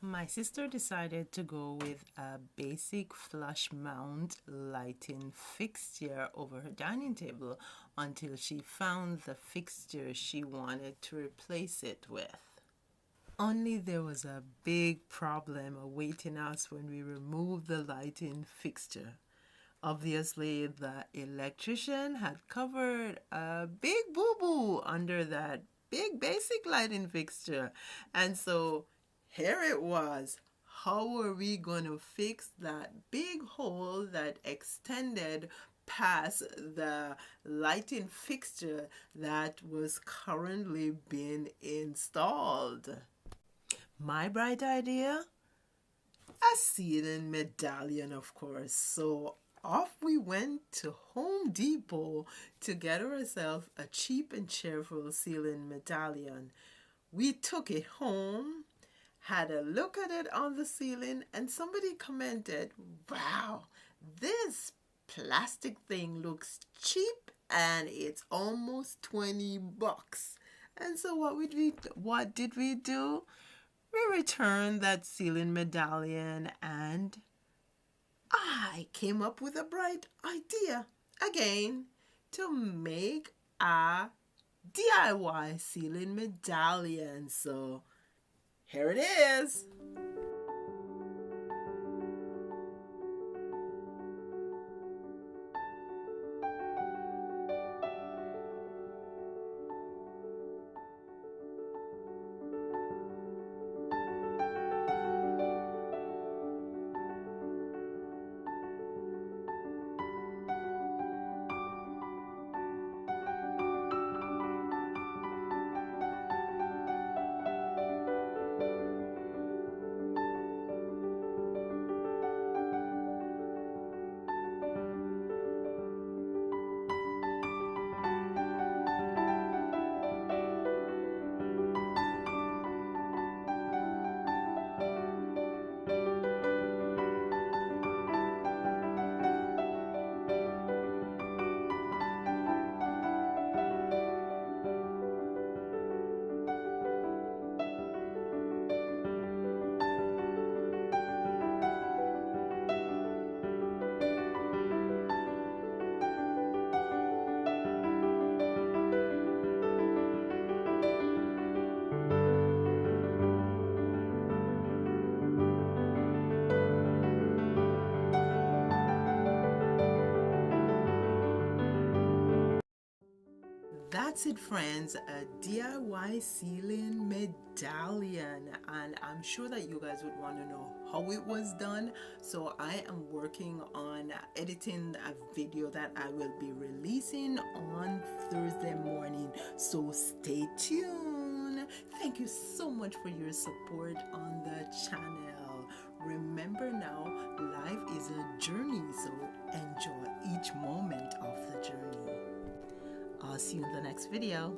My sister decided to go with a basic flush mount lighting fixture over her dining table until she found the fixture she wanted to replace it with. Only there was a big problem awaiting us when we removed the lighting fixture. Obviously, the electrician had covered a big boo-boo under that big basic lighting fixture. And so here it was. How were we going to fix that big hole that extended past the lighting fixture that was currently being installed? My bright idea? A ceiling medallion, of course. So off we went to Home Depot to get ourselves a cheap and cheerful ceiling medallion. We took it home, had a look at it on the ceiling, and somebody commented, "Wow, this plastic thing looks cheap and it's almost $20." And so what did we do? We returned that ceiling medallion, and I came up with a bright idea again to make a DIY ceiling medallion. So here it is. That's it, friends, a DIY ceiling medallion, and I'm sure that you guys would want to know how it was done. So I am working on editing a video that I will be releasing on Thursday morning, so stay tuned. Thank you so much for your support on the channel. Remember now, life is a journey, so enjoy each moment of the journey. I'll see you in the next video.